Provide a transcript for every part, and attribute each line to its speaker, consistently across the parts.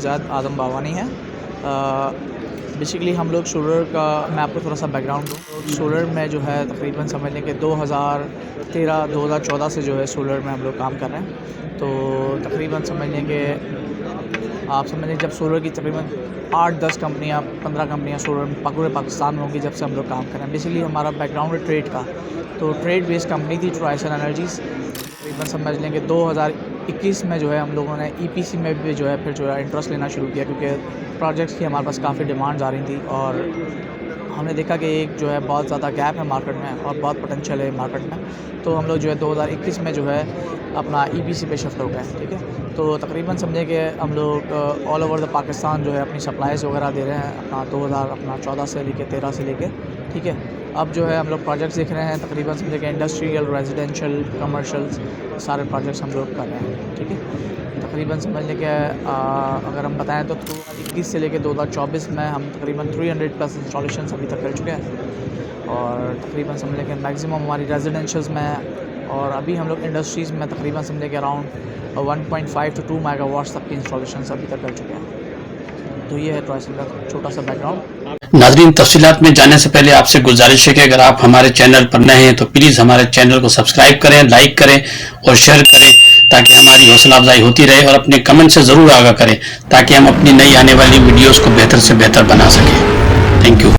Speaker 1: ज़ैद आज़म बावानी है। बेसिकली हम लोग सोलर का, मैं आपको थोड़ा सा बैकग्राउंड दूँ। सोलर में जो है तकरीबन समझ लें कि 2013-2014 से जो है सोलर में हम लोग काम कर रहे हैं। तो तकरीबन समझ लें कि आप समझ लें जब सोलर की तकरीबन 8-10 कंपनियाँ 15 कंपनियाँ सोलर में पूरे पाकिस्तान में होंगी जब से हम लोग काम कर रहे हैं। बेसिकली हमारा बैकग्राउंड है ट्रेड का, तो ट्रेड बेस्ड कंपनी थी ट्राइसन एनर्जीज़। तकरीबन समझ लें कि 2021 में जो है हम लोगों ने ईपीसी में भी जो है फिर जो है इंटरेस्ट लेना शुरू किया, क्योंकि प्रोजेक्ट्स की हमारे पास काफ़ी डिमांड्स आ रही थी और हमने देखा कि एक जो है बहुत ज़्यादा गैप है मार्केट में और बहुत पोटेंशियल है मार्केट में। तो हम लोग जो है 2021 में जो है अपना ईपीसी पे शिफ्ट हो गए, ठीक है। तो तकरीबन समझे कि हम लोग ऑल ओवर द पाकिस्तान जो है अपनी सप्लाईज़ वगैरह दे रहे हैं अपना 2014 से लेके 13 से लेके, ठीक है। अब जो है हम लोग प्रोजेक्ट्स देख रहे हैं, तकरीबन समझे कि इंडस्ट्रियल, रेजिडेंशियल, कमर्शियल्स सारे प्रोजेक्ट्स हम लोग कर रहे हैं, ठीक है। तकरीबन समझ लें कि अगर हम बताएं तो 2021 से लेकर 2024 में हम तकरीबन 300+ इंस्टॉलेशन अभी तक कर चुके हैं और तकरीबन समझ लें कि मैक्सिमम हमारी रेजिडेंशियल्स में है और अभी हम लोग इंडस्ट्रीज़ में तकरीबन समझें कि अराउंड 1.5 to 2 मेगावाट्स तक की इंस्टॉलेशन अभी तक कर चुके हैं। तो ये है ट्राइसन का छोटा सा बैकग्राउंड।
Speaker 2: नाज़रीन, तफसीलात में जाने से पहले आपसे गुजारिश है कि अगर आप हमारे चैनल पर नए हैं तो प्लीज़ हमारे चैनल को सब्सक्राइब करें, लाइक करें और शेयर करें ताकि हमारी हौसला अफजाई होती रहे और अपने कमेंट से ज़रूर आगाह करें ताकि हम अपनी नई आने वाली वीडियोज़ को बेहतर से बेहतर बना सकें। Thank you.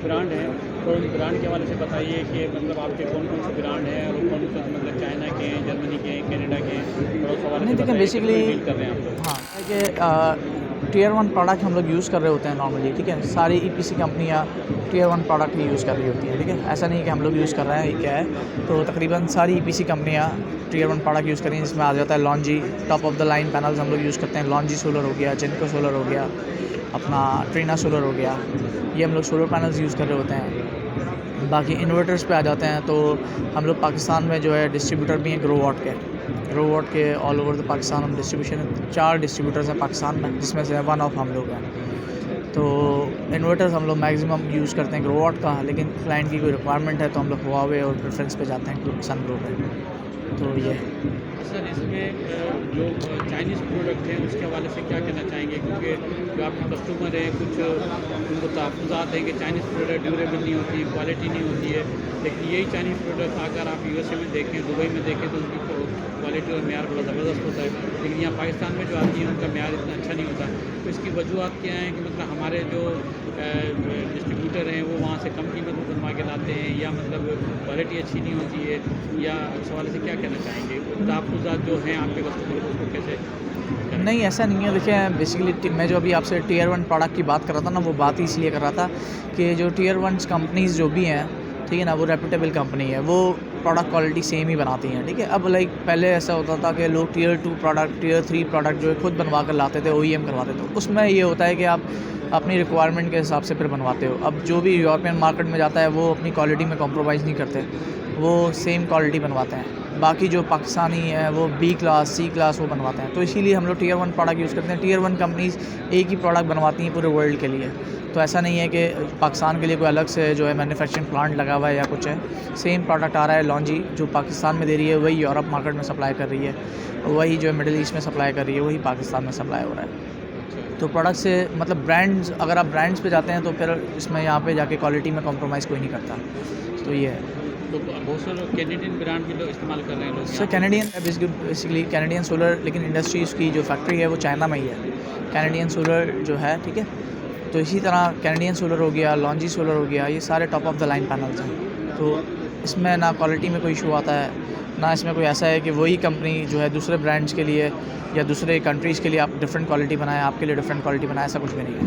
Speaker 3: ब्रांड है तो ब्रांड के हवाले से बताइए कि मतलब आपके कौन कौन से ब्रांड हैं और कौन से मतलब चाइना के हैं, जर्मनी के हैं, कनाडा के हैं, और उस हवाले से
Speaker 1: देखिए बेसिकली
Speaker 3: डील कर रहे हैं आप लोग।
Speaker 1: हाँ कि टियर 1 प्रोडक्ट हम लोग यूज़ कर रहे होते हैं नॉर्मली, ठीक है। सारी ईपीसी कंपनियाँ टियर 1 प्रोडक्ट ही यूज़ कर रही होती हैं, ठीक है। ऐसा नहीं कि हम लोग यूज़ कर रहे हैं, ये क्या है। तो तकरीबन सारी ईपीसी कंपनियाँ टियर 1 प्रोडक्ट यूज़ कर रही हैं, जिसमें आ जाता है लॉन्जी, top of the line panels हम लोग यूज़ करते हैं। लॉन्जी सोलर हो गया, जिनको सोलर हो गया, अपना ट्रीना सोलर हो गया, ये हम लोग सोलर पैनल्स यूज़ कर रहे होते हैं। बाकी इन्वर्टर्स पे आ जाते हैं तो हम लोग पाकिस्तान में जो है डिस्ट्रीब्यूटर भी हैं ग्रो वॉट के ऑल ओवर द पाकिस्तान हम डिस्ट्रीब्यूशन 4 डिस्ट्रीब्यूटर्स हैं पाकिस्तान में, जिसमें से वन ऑफ हम लोग हैं। तो इन्वर्टर्स हम लोग मैक्सिमम यूज़ करते हैं ग्रो वॉट का, लेकिन क्लाइंट की कोई रिक्वायरमेंट है तो हम लोग हुआवे और प्रेफरेंस पे जाते हैं सनग्रो पे। तो ये
Speaker 3: सर इसमें जो चाइनीज़ प्रोडक्ट हैं उसके हवाले से क्या कहना चाहेंगे, क्योंकि जो आपके कस्टमर हैं कुछ उनको तहफ़्फ़ुज़ात हैं कि चाइनीज़ प्रोडक्ट ड्यूरेबल नहीं होती, क्वालिटी नहीं होती है, लेकिन यही चाइनीज़ प्रोडक्ट अगर आप यूएसए में देखें, दुबई में देखें तो उनकी क्वालिटी और मेयार बड़ा ज़बरदस्त होता है, लेकिन यहाँ पाकिस्तान में जो आती है उनका मेयार इतना अच्छा नहीं होता। तो इसकी वजूहत क्या हैं कि मतलब हमारे जो डिस्ट्रीब्यूटर हैं वो वहाँ से कम कीमत में बनवा के लाते हैं, या मतलब क्वालिटी अच्छी नहीं होती है, या इस हवाले से क्या कहना चाहेंगे? तहफ़्फ़ुज़ात जो हैं आपके कस्टमर को उसको कैसे करें?
Speaker 1: नहीं, ऐसा नहीं है। देखिए बेसिकली मैं जो अभी आपसे टियर 1 प्रोडक्ट की बात कर रहा था ना, वो बात ही इसलिए कर रहा था कि जो टियर 1 कंपनीज़ जो भी हैं, ठीक है ना, वो रेपुटेबल कंपनी है, वो प्रोडक्ट क्वालिटी सेम ही बनाती हैं, ठीक है। अब लाइक पहले ऐसा होता था कि लोग टियर 2 प्रोडक्ट, टियर 3 प्रोडक्ट जो है खुद बनवा कर लाते थे, OEM करवाते थे। उसमें ये होता है कि आप अपनी रिक्वायरमेंट के हिसाब से फिर बनवाते हो। अब जो भी यूरोपियन मार्केट में जाता है वो अपनी क्वालिटी में कॉम्प्रोमाइज़ नहीं करते, वो सेम क्वालिटी बनवाते हैं। बाकी जो पाकिस्तानी है वो B क्लास, C क्लास वो बनवाते हैं। तो इसीलिए हम लोग टियर 1 प्रोडक्ट यूज़ करते हैं। टियर 1 कंपनीज़ एक ही प्रोडक्ट बनवाती हैं पूरे वर्ल्ड के लिए, तो ऐसा नहीं है कि पाकिस्तान के लिए कोई अलग से जो है मैन्युफैक्चरिंग प्लांट लगा हुआ है या कुछ है। सेम प्रोडक्ट आ रहा है लॉन्जी जो पाकिस्तान में दे रही है, वही यूरोप मार्केट में सप्लाई कर रही है, वही जो मिडिल ईस्ट में सप्लाई कर रही है, वही पाकिस्तान में सप्लाई हो रहा है। तो प्रोडक्ट से मतलब ब्रांड्स, अगर आप ब्रांड्स पे जाते हैं तो फिर इसमें यहाँ पे जाके क्वालिटी में कॉम्प्रोमाइज़ कोई नहीं करता। तो ये है।
Speaker 3: तो बहुत से लोग कैनेडियन ब्रांड भी लोग इस्तेमाल कर रहे हैं लोग
Speaker 1: sir Canadian basically Canadian solar, लेकिन इंडस्ट्री उसकी जो फैक्ट्री है वो चाइना में ही है, कैनेडियन सोलर जो है, ठीक है। तो इसी तरह कैनेडियन सोलर हो गया, लॉन्जी सोलर हो गया, ये सारे top of the line panels हैं। तो इसमें ना क्वालिटी में कोई इशू आता है, ना इसमें कोई ऐसा है कि वही कंपनी जो है दूसरे ब्रांड्स के लिए या दूसरे कंट्रीज़ के लिए आप डिफरेंट क्वालिटी बनाएं, आपके लिए डिफरेंट क्वालिटी बनाएं, ऐसा कुछ भी नहीं है।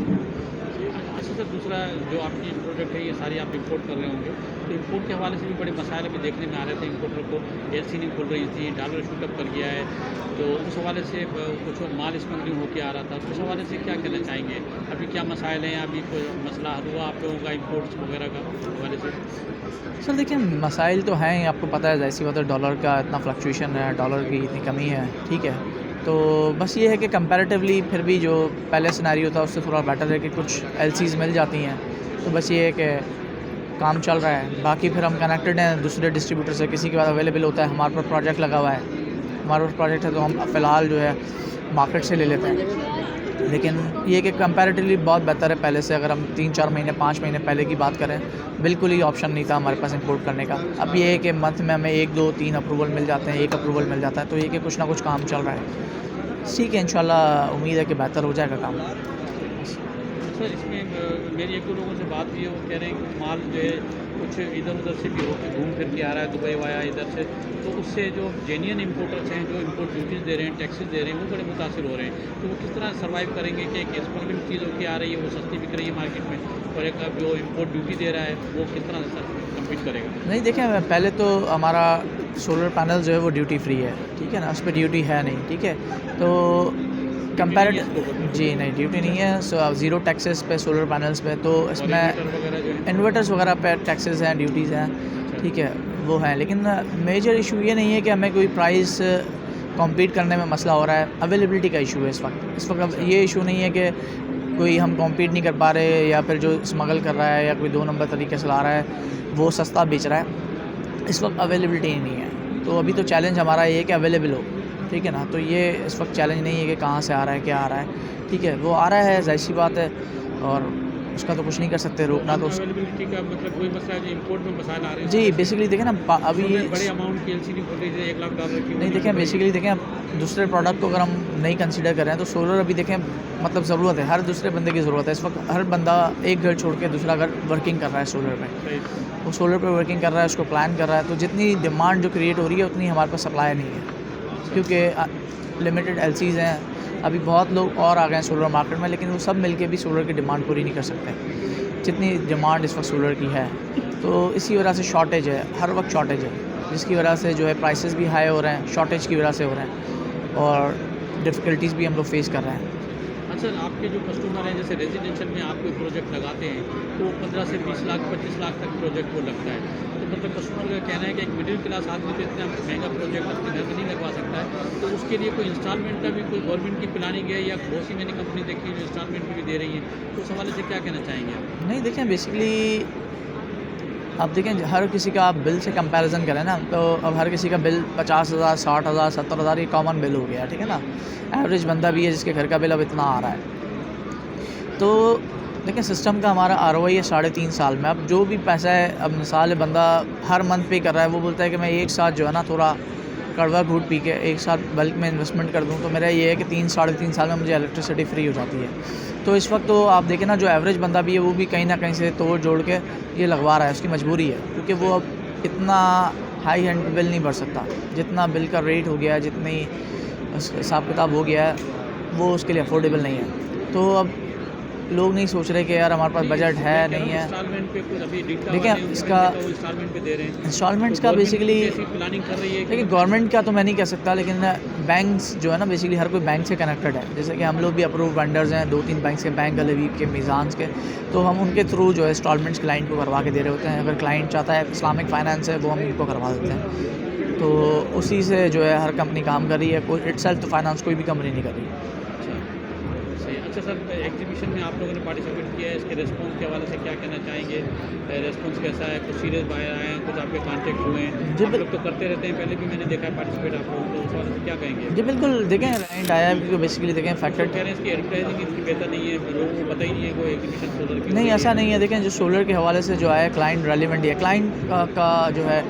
Speaker 3: अच्छा सर, दूसरा जो आपकी प्रोडक्ट है ये सारी आप इंपोर्ट कर रहे होंगे, तो इंपोर्ट के हवाले से भी बड़े मसाइल अभी देखने में आ रहे थे। इंपोर्टर को एलसी नहीं खुल रही थी, डॉलर शूटअप कर गया है, तो उस हवाले से कुछ माल स्मगलिंग होकर आ रहा था, तो उस हवाले से क्या कहना चाहेंगे? अभी क्या मसाइल हैं, अभी कोई मसला हल हुआ आप लोगों का इंपोर्ट्स वगैरह का हवाले से?
Speaker 1: सर देखिए मसाइल तो हैं, आपको पता है, ऐसी बात है, डॉलर का इतना फ्लक्चुएशन है, डॉलर की इतनी कमी है, ठीक है। तो बस ये है कि कंपैरेटिवली फिर भी जो पहले सिनेरियो था उससे थोड़ा बेटर है कि कुछ एलसीज़ मिल जाती हैं, तो बस ये है कि काम चल रहा है। बाकी फिर हम कनेक्टेड हैं दूसरे डिस्ट्रीब्यूटर से, किसी के बाद अवेलेबल होता है, हमारे पास प्रोजेक्ट लगा हुआ है, हमारे पास प्रोजेक्ट है तो हम फ़िलहाल जो है मार्केट से ले लेते हैं। लेकिन ये कि कंपैरेटिवली बहुत बेहतर है पहले से। अगर हम 3-4 महीने 5 महीने पहले की बात करें, बिल्कुल ही ऑप्शन नहीं था हमारे पास इंपोर्ट करने का। अब ये है कि मंथ में हमें 1, 2, 3 अप्रूवल मिल जाते हैं, 1 अप्रूवल मिल जाता है, तो ये कि कुछ ना कुछ काम चल रहा है। ठीक है, इंशाल्लाह उम्मीद है कि बेहतर हो जाएगा काम।
Speaker 3: सर इसमें मेरी एक दो लोगों से बात हुई है, वो कह रहे हैं कि माल जो है कुछ इधर उधर से भी होकर घूम फिर के आ रहा है, दुबई वाया इधर से, तो उससे जो जेन्युइन इंपोर्टर्स हैं जो इंपोर्ट ड्यूटीज़ दे रहे हैं, टैक्सेस दे रहे हैं, वो बड़े मुतासिर हो रहे हैं। तो वो किस तरह सर्वाइव करेंगे कि एक स्मगलिंग चीज़ होकर आ रही है, वो सस्ती बिक रही है मार्केट में, और एक जो इंपोर्ट ड्यूटी दे रहा है वो किस तरह से कम्पीट करेगा?
Speaker 1: नहीं देखें, पहले तो हमारा सोलर पैनल जो है वो ड्यूटी फ्री है, ठीक है ना, उस पर ड्यूटी है नहीं, ठीक है। तो कंपैरेटिव जी नहीं, ड्यूटी नहीं है। ज़ीरो टैक्सेस पे सोलर पैनल्स पे, तो इसमें इन्वर्टर्स वगैरह पे टैक्सेस हैं, ड्यूटीज़ हैं, ठीक है, वो हैं। लेकिन मेजर इशू ये नहीं है कि हमें कोई प्राइस कॉम्पीट करने में मसला हो रहा है, अवेलेबिलिटी का इशू है इस वक्त। अब ये इशू नहीं है कि कोई हम कॉम्पीट नहीं कर पा रहे, या फिर जो स्मगल कर रहा है या कोई 2 नंबर तरीके से ला रहा है वो सस्ता बेच रहा है। इस वक्त अवेलेबिलिटी नहीं है, तो अभी तो चैलेंज हमारा ये है कि अवेलेबल हो, ठीक है ना। तो ये इस वक्त चैलेंज नहीं है कि कहाँ से आ रहा है, क्या आ रहा है, ठीक है, वो आ रहा है, ज़ाहिर सी बात है, और उसका तो कुछ नहीं कर सकते, रोकना तो
Speaker 3: अवेलेबिलिटी का मतलब कोई मसला है जो इंपोर्ट में मसाइल आ रहे हैं?
Speaker 1: जी बेसिकली देखें ना, अभी
Speaker 3: बड़े अमाउंट की एलसीडी फुटेज है, $1 लाख की,
Speaker 1: नहीं देखें, बेसिकली देखें दूसरे प्रोडक्ट को अगर हम नहीं कंसीडर कर रहे हैं तो सोलर अभी देखें मतलब ज़रूरत है, हर दूसरे बंदे की ज़रूरत है इस वक्त। हर बंदा एक घर छोड़ के दूसरा घर वर्किंग कर रहा है सोलर पे, वो सोलर पे वर्किंग कर रहा है, उसको प्लान कर रहा है, तो जितनी डिमांड जो क्रिएट हो रही है उतनी हमारे पास सप्लाई नहीं है, क्योंकि लिमिटेड एलसीज़ हैं। अभी बहुत लोग और आ गए हैं सोलर मार्केट में, लेकिन वो सब मिलके भी सोलर की डिमांड पूरी नहीं कर सकते जितनी डिमांड इस वक्त सोलर की है। तो इसी वजह से शॉर्टेज है, हर वक्त शॉर्टेज है, जिसकी वजह से जो है प्राइसेस भी हाई हो रहे हैं, शॉर्टेज की वजह से हो रहे हैं, और डिफ़िकल्टीज़ भी हम लोग फेस कर रहे हैं।
Speaker 3: अच्छा, आपके जो कस्टमर हैं, जैसे रेजिडेंशियल में आप कोई प्रोजेक्ट लगाते हैं तो 15 से 20 लाख 25 लाख तक प्रोजेक्ट वो लगता है, तो मतलब कस्टमर का कहना है कि एक मिडिल क्लास आदमी तो इतना महंगा प्रोजेक्ट अपने घर में नहीं लगवा सकता है, तो उसके लिए कोई इंस्टॉलमेंट का भी कोई गवर्नमेंट की प्लानिंग है, या बहुत सी मैंने कंपनी देखी है जो इंस्टॉलमेंट भी दे रही है, तो उस हवाले से क्या कहना चाहेंगे आप?
Speaker 1: नहीं देखें, बेसिकली अब देखें हर किसी का आप बिल से कंपैरिजन करें ना, तो अब हर किसी का बिल 50,000 60,000 70,000 ये कॉमन बिल हो गया, ठीक है ना। एवरेज बंदा भी है जिसके घर का बिल अब इतना आ रहा है। तो देखिए सिस्टम का हमारा ROI है 3.5 साल में। अब जो भी पैसा है, अब मिसाल है बंदा हर मंथ पे कर रहा है, वो बोलता है कि मैं एक साथ जो है ना थोड़ा कड़वा घूट पी के एक साथ बल्क में इन्वेस्टमेंट कर दूं, तो मेरा ये है कि 3-3.5 साल में मुझे इलेक्ट्रिसिटी फ्री हो जाती है। तो इस वक्त तो आप देखें ना, जो एवरेज बंदा भी है वो भी कहीं ना कहीं से तोड़ जोड़ के ये लगवा रहा है, उसकी मजबूरी है, क्योंकि वो अब इतना हाई हैंड बिल नहीं भर सकता, जितना बिल का रेट हो गया है, जितनी हिसाब किताब हो गया है, वो उसके लिए अफोर्डेबल नहीं है। तो अब लोग नहीं सोच रहे कि यार हमारे पास बजट है, नहीं है। देखिए इसका इंस्टॉलमेंट्स का बेसिकली
Speaker 3: प्लानिंग कर रही है,
Speaker 1: देखिए गवर्नमेंट का तो मैं नहीं कह सकता, लेकिन बैंक्स जो है ना, बेसिकली हर कोई बैंक से कनेक्टेड है। जैसे कि हम लोग भी अप्रूव वेंडर्स हैं 2-3 बैंक्स के, बैंक गलेवी के, मीज़ान्स के, तो हम उनके थ्रू जो है इंस्टॉलमेंट्स क्लाइंट को करवा के दे रहे होते हैं। अगर क्लाइंट चाहता है इस्लामिक फाइनेंस है, वो हम उनको करवा देते हैं। तो उसी से जो है हर कंपनी काम कर रही है, कोई इटसेल्फ तो फाइनेंस कोई भी कंपनी नहीं कर रही।
Speaker 3: अच्छा सर, एग्जीबिशन में आप लोगों ने पार्टिसिपेट किया है, इसके रिस्पॉन्स के हवाले से क्या कहना चाहेंगे? रिस्पॉन्स कैसा है? कुछ सीरियस बायर आए हैं, कुछ आपके कांटेक्ट हुए हैं? आप लोग तो करते रहते हैं, पहले भी मैंने देखा है पार्टिसिपेट आप लोगों को, उस हवाले से क्या कहेंगे?
Speaker 1: जी बिल्कुल, देखें क्लाइंट आया है, क्योंकि बेसिकली देखें फैक्टर
Speaker 3: कह रहे हैं इसकी एडवर्टाइजिंग इतनी बेहतर नहीं है, लोगों को पता ही नहीं है कोई एग्जीबिशन सोलर की।
Speaker 1: नहीं, ऐसा नहीं है। देखें जो सोलर के हवाले से जो आया क्लाइंट रेलिवेंट है, क्लाइंट का जो है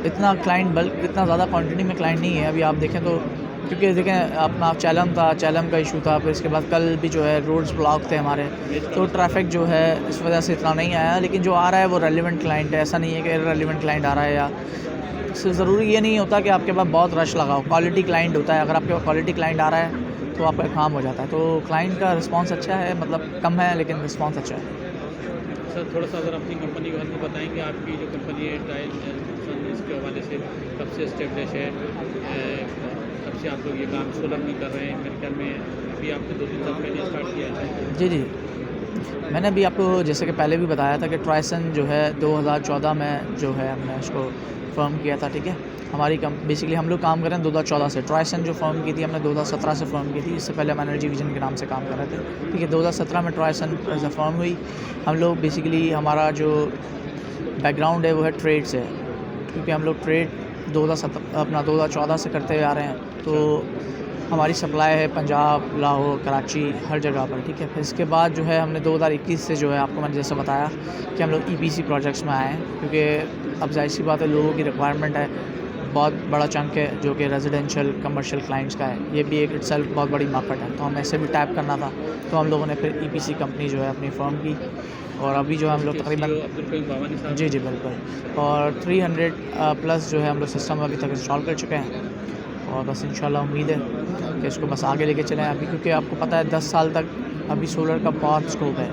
Speaker 1: इतना क्लाइंट बल्क इतना ज़्यादा क्वांटिटी में क्लाइंट नहीं है। अभी आप देखें तो, क्योंकि देखें अपना चैलम था, चैलम का इशू था, फिर इसके बाद कल भी जो है रोड्स ब्लॉक थे हमारे, तो ट्रैफिक जो है इस वजह से इतना नहीं आया। लेकिन जो आ रहा है वो रेलिवेंट क्लाइंट है, ऐसा नहीं है कि इररेलेवेंट क्लाइंट आ रहा है। या इससे ज़रूरी ये नहीं होता कि आपके पास बहुत रश लगाओ, क्वालिटी क्लाइंट होता है। अगर आपके पास क्वालिटी क्लाइंट आ रहा है तो आपका काम हो जाता है। तो क्लाइंट का रिस्पॉन्स अच्छा है, मतलब कम है लेकिन रिस्पॉन्स अच्छा है।
Speaker 3: सर थोड़ा सा अगर अपनी कंपनी के बारे में बताएंगे, आपकी जो कंपनी है टाइल इसके हवाले से कब से इस्टेब्लिश है, कब से आप लोग ये काम सोलर में कर रहे हैं? मेरे ख्याल में अभी आपने 2-3 साल पहले स्टार्ट किया है।
Speaker 1: जी जी, मैंने अभी आपको जैसे कि पहले भी बताया था कि ट्राइसन जो है 2014 में जो है हमने उसको फॉर्म किया था, ठीक है। हमारी बेसिकली हम लोग काम कर रहे हैं 2014 से। ट्राइसन जो फॉर्म की थी हमने 2017 से फॉर्म की थी। इससे पहले हम एनर्जी विजन के नाम से काम कर रहे थे, ठीक है। 2017 में ट्राइसन एज अ फॉर्म हुई। हम लोग बेसिकली हमारा जो बैकग्राउंड है वो है ट्रेड से, क्योंकि हम लोग ट्रेड 2014 से करते आ रहे हैं। तो हमारी सप्लाई है पंजाब, लाहौर, कराची, हर जगह पर, ठीक है। फिर इसके बाद जो है हमने 2021 से जो है आपको मैंने जैसे बताया कि हम लोग EPC प्रोजेक्ट्स में आए हैं, क्योंकि अब जाहिर सी बात है लोगों की रिक्वायरमेंट है। बहुत बड़ा चंक है जो कि रेजिडेंशियल कमर्शियल क्लाइंट्स का है। ये भी एक इटसेल्फ बहुत बड़ी मार्केट है, तो हमें ऐसे भी टैप करना था। तो हम लोगों ने फिर EPC कंपनी जो है अपनी फर्म की, और अभी जो है हम लोग तकरीबन
Speaker 3: अब्दुल करीम बावानी साहब।
Speaker 1: जी बिल्कुल। और 300 प्लस जो है हम लोग सिस्टम अभी तक इंस्टॉल कर चुके हैं, और बस इंशाल्लाह उम्मीद है कि इसको बस आगे लेके चलें अभी, क्योंकि आपको पता है 10 साल तक अभी सोलर का बहुत स्कोप है।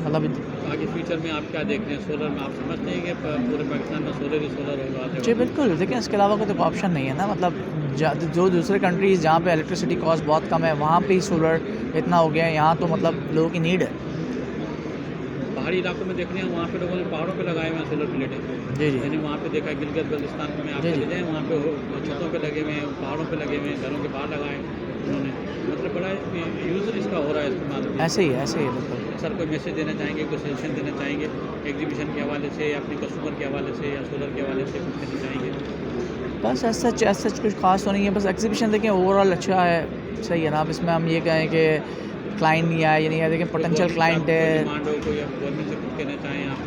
Speaker 1: मतलब
Speaker 3: आगे फ्यूचर में आप क्या देख रहे हैं सोलर में? आप समझते हैं कि पूरे पाकिस्तान में सोलर ही सोलर होगा?
Speaker 1: जी बिल्कुल। देखिए इसके अलावा कोई तो ऑप्शन नहीं है ना। मतलब जो दूसरे कंट्रीज़ जहाँ पे इलेक्ट्रिसिटी कॉस्ट बहुत कम है वहाँ पे ही सोलर इतना हो गया है। यहाँ तो मतलब लोगों की नीड है।
Speaker 3: पहाड़ी इलाकों में देख रहे हैं, वहाँ पे लोगों ने पहाड़ों पे लगाए हुए हैं सोलर प्लेटें।
Speaker 1: जी जी
Speaker 3: मैंने वहाँ पे देखा गिलगित बल्तिस्तान में आप
Speaker 1: जी,
Speaker 3: चले
Speaker 1: जी।
Speaker 3: जाएँ, वहाँ पे छतों पे लगे हुए हैं, पहाड़ों पे लगे हुए हैं, घरों के बाहर लगाए उन्होंने। मतलब बड़ा यूज़ इसका हो रहा है इस्तेमाल।
Speaker 1: ऐसे ही है बिल्कुल।
Speaker 3: सर कोई मैसेज देना चाहेंगे, कोई सजेशन देना चाहेंगे एग्जीबिशन के हवाले से, या अपने कस्टमर के हवाले से, या सोलर के हवाले से कुछ कहना चाहेंगे?
Speaker 1: बस ऐसा सच कुछ खास तो नहीं है। बस एग्जीबिशन देखें ओवरऑल अच्छा है, सही है ना। अब इसमें हम ये कहें कि क्लाइंट नहीं आया, ये नहीं है। देखिए पोटेंशियल क्लाइंट है।
Speaker 3: डिमांड हो कोई, आप गवर्नमेंट से कुछ कहना चाहें, आप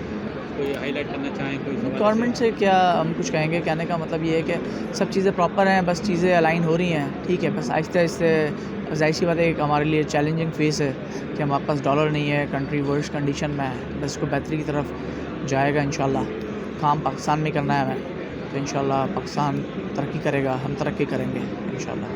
Speaker 3: कोई हाईलाइट करना चाहें कोई सवाल?
Speaker 1: गवर्नमेंट से क्या हम कुछ कहेंगे, कहने का मतलब ये है कि सब चीज़ें प्रॉपर हैं, बस चीज़ें अलाइन हो रही हैं, ठीक है। बस आहिस्ते आहिस्ते जाहिर सी बात है, एक हमारे लिए चैलेंजिंग फेस है कि हमारे पास डॉलर नहीं है, कंट्री वर्स्ट कंडीशन में है। बस इसको बेहतरी की तरफ जाएगा इंशाल्लाह। काम पाकिस्तान में करना है हमें, तो इंशाल्लाह पाकिस्तान तरक्की करेगा, हम तरक्की करेंगे इंशाल्लाह।